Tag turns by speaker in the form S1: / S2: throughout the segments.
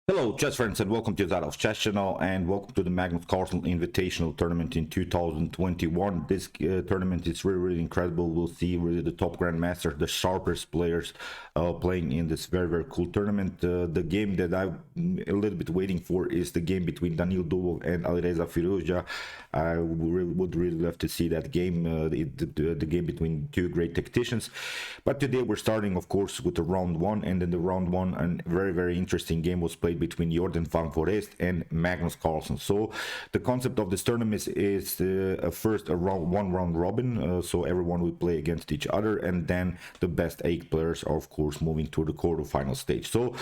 S1: Hello, chess friends, and welcome to that chess channel, and welcome to the Magnus Carlsen Invitational Tournament in 2021. This tournament is really incredible. We'll see really the top grandmasters, the sharpest players playing in this very cool tournament. The game that I'm a little bit waiting for is the game between Daniil Dubov and Alireza Firouzja. I would really love to see that game, the game between two great tacticians. But today we're starting, of course, with the round one, and in the round one, a very interesting game was played between Nd5 Nxd5 and Magnus Carlsen. So the concept of this tournament is first a one round robin, so everyone will play against each other, and then the best 8 players are of course moving to the quarterfinal stage. So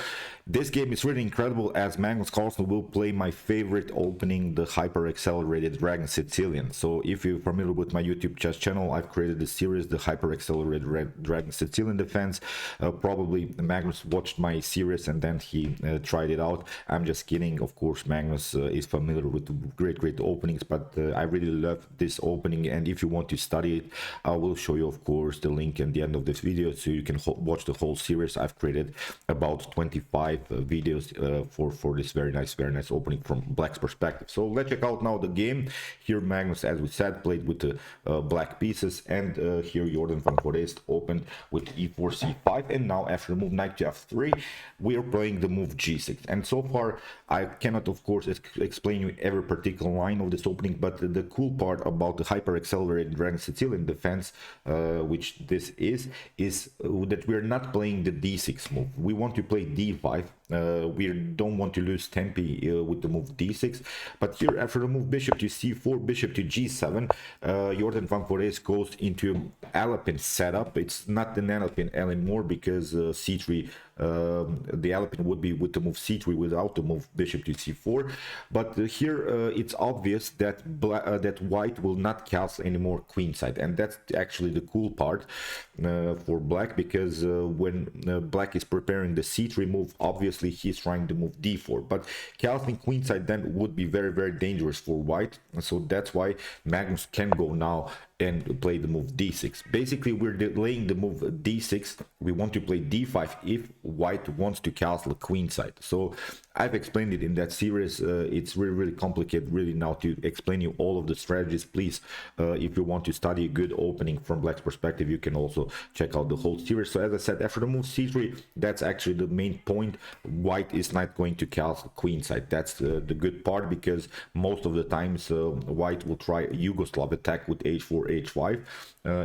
S1: this game is really incredible, as Magnus Carlsen will play my favorite opening, the hyper accelerated Dragon Sicilian. So if you're familiar with my YouTube chess channel, I've created this series, the hyper accelerated Dragon Sicilian defense. Probably Magnus watched my series and then he tried it out. I'm just kidding. Of course, Magnus is familiar with great openings, but I really love this opening, and if you want to study it, I will show you, of course, the link at the end of this video, so you can watch the whole series. I've created about 25 videos for this very nice opening from Black's perspective. So let's check out now the game. Here Magnus, as we said, played with the black pieces, and here Nd5 Nxd5 opened with e4 c5, and now after the move knight to f3 we are playing the move g6. And so far I cannot, of course, explain you every particular line of this opening, but the cool part about the hyper accelerated Dragon Sicilian defense, which this is that we're not playing the d6 move. We want to play d5. We don't want to lose tempo with the move d6, but here after the move bishop to c4, bishop to g7, Nd5 Nxd5 goes into Alapin setup. It's not the Alapin anymore, because c3, the Alapin would be with the move c3 without the move bishop to c4. But here it's obvious that that white will not castle anymore queenside, and that's actually the cool part for black, because when black is preparing the c3 move, obviously he's trying to move d4, but castling queenside then would be very dangerous for white. So that's why Magnus can go now and play the move d6. Basically we're delaying the move d6. We want to play d5 if white wants to castle queenside. So I've explained it in that series. It's really complicated really now to explain you all of the strategies. Please, if you want to study a good opening from black's perspective, you can also check out the whole series. So as I said, after the move c3, that's actually the main point. White is not going to castle queenside. That's the good part, because most of the times white will try a Yugoslav attack with h4 h5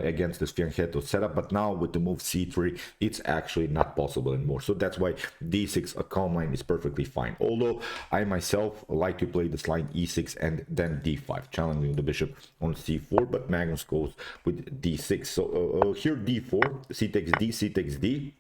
S1: against this fianchetto setup, but now with the move c3 it's actually not possible anymore. So that's why d6, a calm line, is perfectly fine. Although I myself like to play this line e6 and then d5, challenging the bishop on c4, but Magnus goes with d6. So here d4, c takes d, c takes d.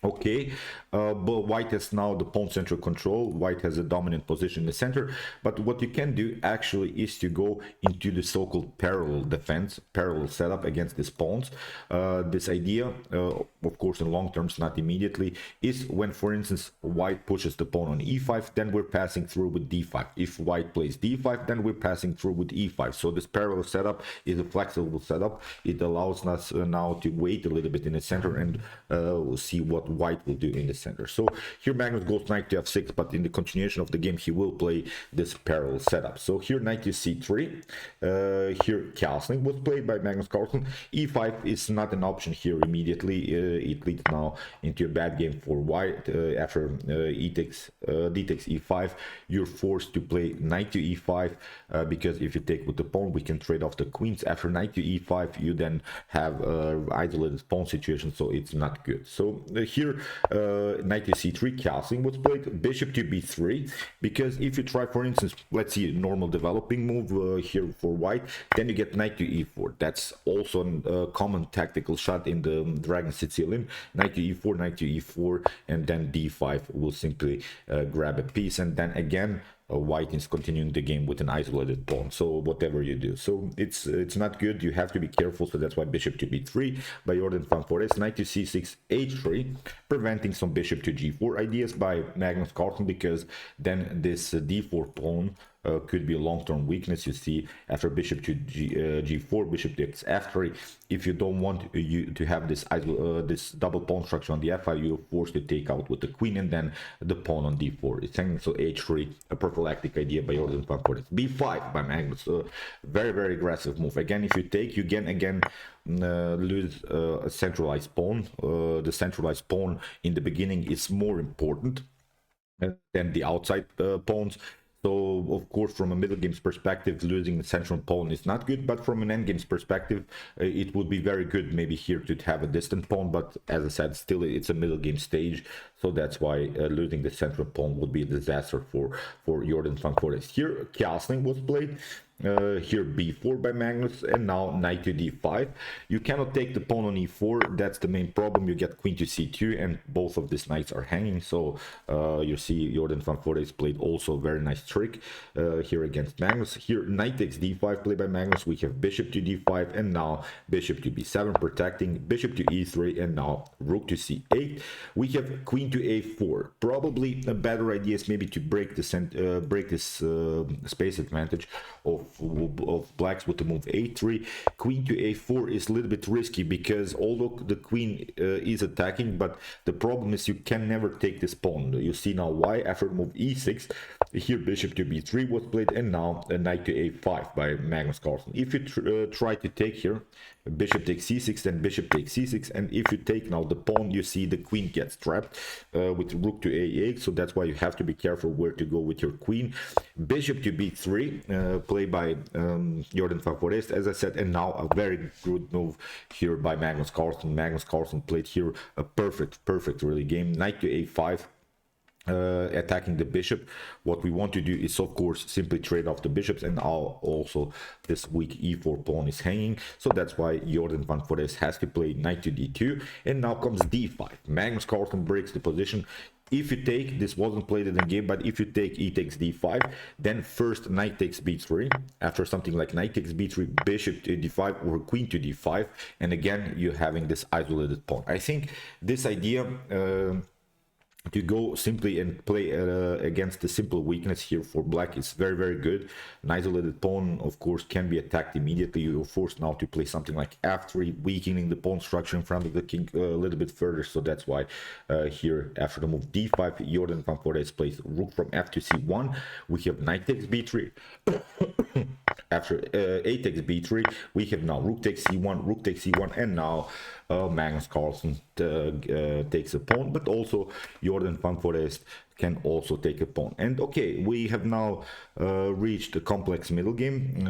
S1: Okay, but white has now the pawn central control. White has a dominant position in the center, but what you can do actually is to go into the so-called parallel defense, parallel setup against these pawns. This idea, of course in long terms, not immediately, is when, for instance, white pushes the pawn on e5, then we're passing through with d5. If white plays d5, then we're passing through with e5. So this parallel setup is a flexible setup. It allows us now to wait a little bit in the center and see what white will do in the center. So here Magnus goes knight to f6, but in the continuation of the game he will play this parallel setup. So here knight to c3, here castling was played by Magnus Carlsen. e5 is not an option here immediately. It leads now into a bad game for white. After d takes e5, you're forced to play knight to e5, because if you take with the pawn we can trade off the queens. After knight to e5 you then have isolated pawn situation, so it's not good. So here knight to c3, castling was played, bishop to b3, because if you try, for instance, let's see a normal developing move here for white, then you get knight to e4. That's also a common tactical shot in the Dragon Sicilian. Knight to e4, knight to e4, and then d5 will simply grab a piece, and then again white is continuing the game with an isolated pawn. So whatever you do, so it's not good. You have to be careful. So that's why bishop to b3 by Nd5 Nxd5, knight to c6, h3, preventing some bishop to g4 ideas by Magnus Carlsen, because then this d4 pawn could be a long-term weakness. You see, after bishop to g4, bishop to f3, if you don't want you to have this this double pawn structure on the f5, you're forced to take out with the queen and then the pawn on d4. It's hanging, so h3, a prophylactic idea by Jordan van Foreest. b5 by Magnus, very aggressive move. Again, if you take, you again lose a centralized pawn. The centralized pawn in the beginning is more important than the outside pawns. So, of course, from a middle games perspective, losing the central pawn is not good, but from an end games perspective, it would be very good maybe here to have a distant pawn, but as I said, still it's a middle game stage, so that's why losing the central pawn would be a disaster for Jordan van Foreest. Here, castling was played. Here b4 by Magnus, and now knight to d5. You cannot take the pawn on e4, that's the main problem. You get queen to c2 and both of these knights are hanging, so you see Jordan van Foreest played also a very nice trick here against Magnus. Here knight takes d5 played by Magnus. We have bishop to d5 and now bishop to b7 protecting, bishop to e3 and now rook to c8. We have queen to a4. Probably a better idea is maybe to break this space advantage of blacks with the move a3. Queen to a4 is a little bit risky because although the queen is attacking, but the problem is you can never take this pawn. You see now why. After move e6, here bishop to b3 was played, and now a knight to a5 by Magnus Carlsen. If you try to take here, bishop takes c6, then bishop takes c6, and if you take now the pawn, you see the queen gets trapped with rook to a8, so that's why you have to be careful where to go with your queen. Bishop to b3 played by Jordan van Foreest, as I said, and now a very good move here by Magnus Carlsen. Magnus Carlsen played here a perfect really game. Knight to a5, attacking the bishop. What we want to do is of course simply trade off the bishops, and now also this weak e4 pawn is hanging, so that's why Jordan van Foreest has to play knight to d2, and now comes d5. Magnus Carlsen breaks the position. If you take, this wasn't played in the game, but if you take e takes d5, then first knight takes b3, after something like knight takes b3, bishop to d5 or queen to d5, and again you're having this isolated pawn. I think this idea to go simply and play against the simple weakness here for black is very good. An isolated pawn of course can be attacked immediately. You're forced now to play something like f3, weakening the pawn structure in front of the king a little bit further, so that's why here after the move d5, Jordan van Foreest plays rook from f to c1. We have knight takes b3. After a takes b3, we have now rook takes c1, rook takes c1, and now Magnus Carlsen takes a pawn, but also Jordan van Foreest can also take a pawn. And okay, we have now reached a complex middle game,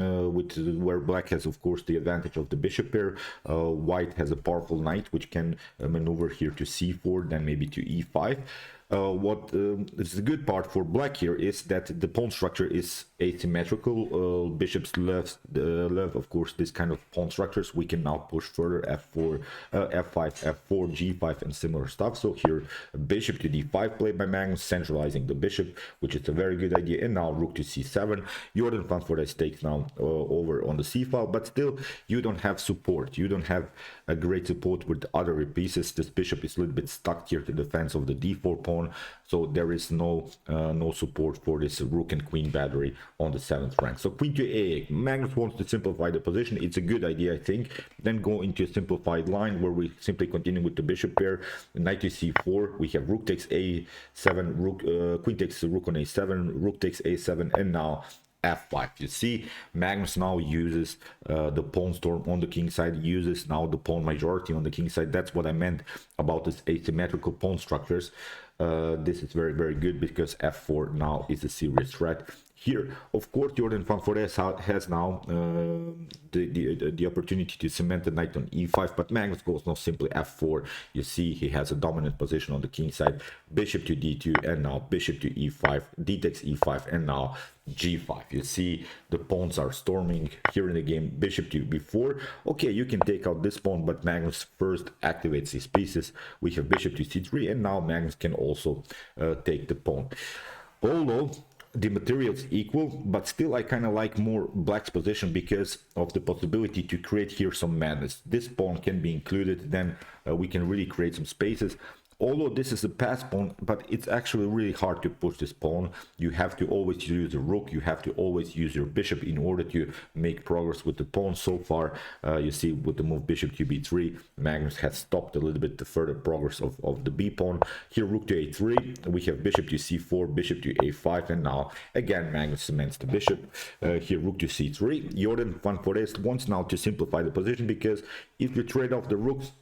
S1: where black has of course the advantage of the bishop pair. White has a powerful knight which can maneuver here to c4, then maybe to e5. What is the good part for black here is that the pawn structure is asymmetrical. Bishops love of course this kind of pawn structures. We can now push further f4, f5, f4, g5 and similar stuff. So here bishop to d5 played by Magnus, centralizing the bishop, which is a very good idea, and now rook to c7. Jordan van Foreest takes now over on the c file, but still you don't have support. You don't have a great support with other pieces. This bishop is a little bit stuck here to the defense of the d4 pawn, so there is no support for this rook and queen battery on the 7th rank. So queen to a8. Magnus wants to simplify the position. It's a good idea, I think. Then go into a simplified line where we simply continue with the bishop pair. Knight to c4. We have rook takes a7, rook queen takes rook on a7, rook takes a7, and now f5. You see, Magnus now uses the pawn storm on the king side, uses now the pawn majority on the king side. That's what I meant about this asymmetrical pawn structures. This is very good because f4 now is a serious threat. Here, of course, Jordan van Foreest has now the opportunity to cement the knight on e5, but Magnus goes now simply f4. You see, he has a dominant position on the king side. Bishop to d2, and now bishop to e5, d takes e5, and now g5. You see, the pawns are storming here in the game. Bishop to b4. Okay, you can take out this pawn, but Magnus first activates his pieces. We have bishop to c3, and now Magnus can also take the pawn. Although the material is equal, but still I kind of like more black's position because of the possibility to create here some madness. This pawn can be included, then we can really create some spaces. Although this is a pass pawn, but it's actually really hard to push this pawn. You have to always use the rook, you have to always use your bishop in order to make progress with the pawn. So far, you see with the move bishop to b3, Magnus has stopped a little bit the further progress of the b pawn. Here rook to a3, we have bishop to c4, bishop to a5, and now again Magnus cements the bishop. Here rook to c3. Nd5 Nxd5 wants now to simplify the position, because if you trade off the rooks,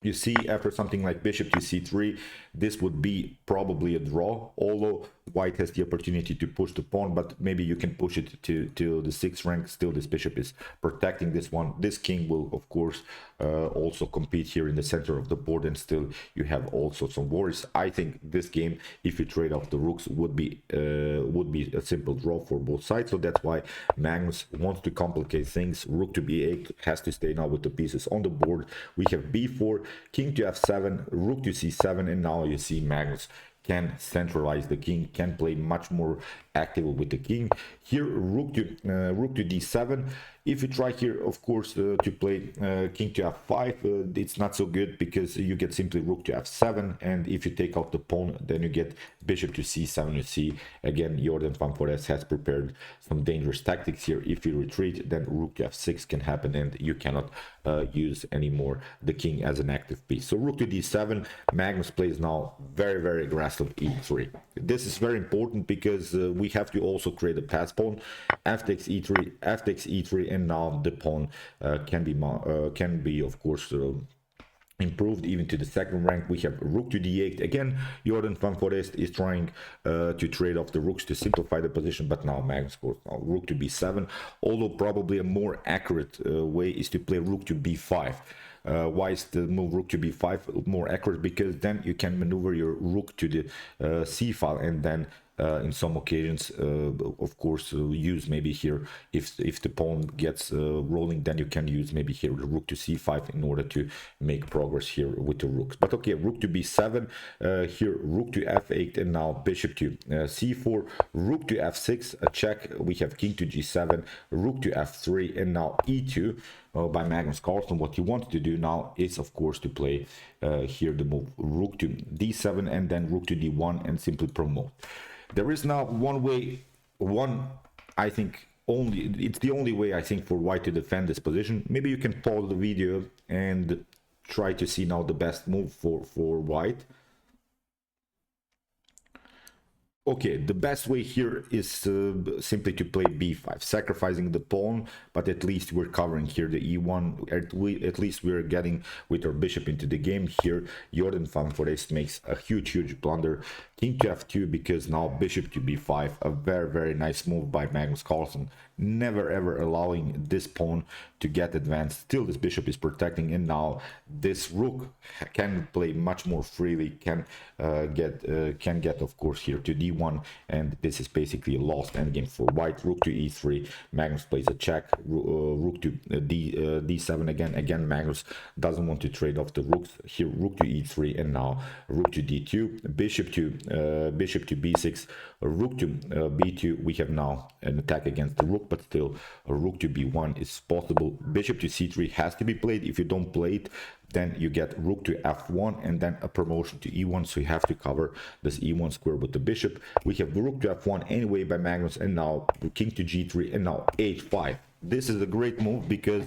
S1: you see after something like bishop to c3, this would be probably a draw, although white has the opportunity to push the pawn, but maybe you can push it to the 6th rank. Still this bishop is protecting this one. This king will of course also compete here in the center of the board, and still you have also some worries. I think this game, if you trade off the rooks, would be a simple draw for both sides. So that's why Magnus wants to complicate things. Rook to b8 has to stay now with the pieces on the board. We have b4, king to f7, rook to c7, and now you see Magnus can centralize the king, can play much more active with the king. Here rook to d7. If you try here, of course, to play king to f5, it's not so good, because you get simply rook to f7, and if you take out the pawn, then you get bishop to c7. You see again Nd5 Nxd5 has prepared some dangerous tactics here. If you retreat, then rook to f6 can happen, and you cannot use anymore the king as an active piece. So rook to d7, Magnus plays now very aggressive e3. This is very important, because we have to also create a pass pawn. F takes e3, f takes e3, and now the pawn can be of course improved even to the 2nd rank. We have rook to d8. Again, Nd5 Nxd5 is trying to trade off the rooks to simplify the position, but now Magnus goes now rook to b7, although probably a more accurate way is to play rook to b5. Why is the move rook to b5 more accurate? Because then you can maneuver your rook to the c file, and then in some occasions of course use maybe here, if the pawn gets rolling, then you can use maybe here the rook to c5 in order to make progress here with the rooks. But okay, rook to b7, here rook to f8, and now bishop to c4, rook to f6, a check. We have king to g7, rook to f3, and now e2 by Magnus Carlsen. What he wants to do now is of course to play here the move rook to d7, and then rook to d1, and simply promote. There is now I think it's the only way I think for white to defend this position. Maybe you can pause the video and try to see now the best move for white. Okay, the best way here is simply to play b5, sacrificing the pawn, but at least we're covering here the e1. At least we're getting with our bishop into the game here. Nd5 Nxd5 makes a huge blunder. King to f2, because now bishop to b5, a very nice move by Magnus Carlsen, never ever allowing this pawn to get advanced. Still this bishop is protecting, and now this rook can play much more freely, can get of course here to d1, and this is basically a lost endgame for white. Rook to e3, Magnus plays a check. Rook to d7 again. Magnus doesn't want to trade off the rooks here. Rook to e3, and now rook to d2, bishop to b6, rook to b2. We have now an attack against the rook, but still a rook to b1 is possible. Bishop to c3 has to be played. If you don't play it, then you get rook to f1, and then a promotion to e1, so you have to cover this e1 square with the bishop. We have rook to f1 anyway by Magnus, and now king to g3, and now h5. This is a great move, because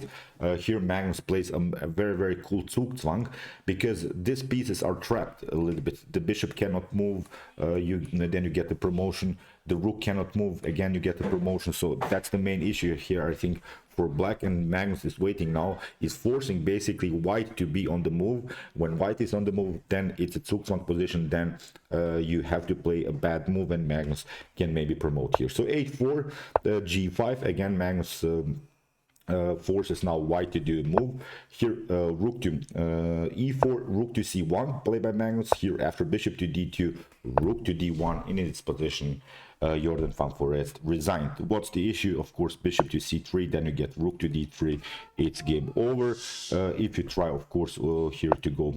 S1: here Magnus plays a very cool Zugzwang, because these pieces are trapped a little bit. The bishop cannot move, then you get the promotion. The rook cannot move, again you get the promotion. So that's the main issue here, I think, for black, and Magnus is waiting now, is forcing basically white to be on the move. When white is on the move, then it's a Zugzwang position, then you have to play a bad move, and Magnus can maybe promote here. So h4, g5, again Magnus forces now white to do a move here. Rook to e4, rook to c1, played by Magnus. Here after bishop to d2, rook to d1 in its position. Nd5 Nxd5 resigned. What's the issue? Of course, bishop to c3, then you get rook to d3. It's game over. If you try, of course, here to go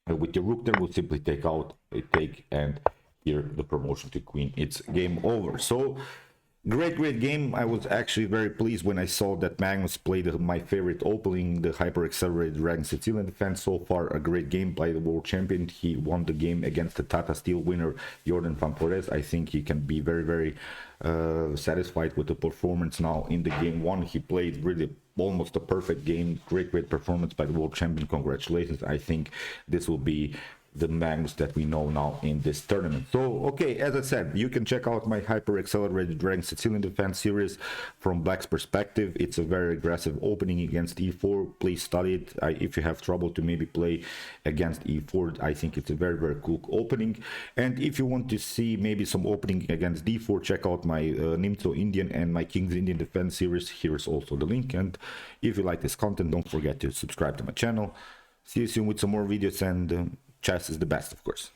S1: with the rook, then we'll simply take out a take, and here the promotion to queen. It's game over. So Great game. I was actually very pleased when I saw that Magnus played my favorite opening, the hyper accelerated Dragon Sicilian defense. So far a great game by the world champion. He won the game against the Tata Steel winner Nd5. I think he can be very satisfied with the performance now in the game one. He played really almost a perfect game. Great performance by the world champion. Congratulations. I think this will be the Magnus that we know now in this tournament. So okay, as I said, you can check out my hyper accelerated Dragon Sicilian defense series from Black's perspective. It's a very aggressive opening against e4. Please study it. If you have trouble to maybe play against e4, I think it's a very cool opening. And if you want to see maybe some opening against d4, check out my Nc3 Indian and my King's Indian defense series. Here's also the link. And if you like this content, don't forget to subscribe to my channel. See you soon with some more videos, and chess is the best, of course.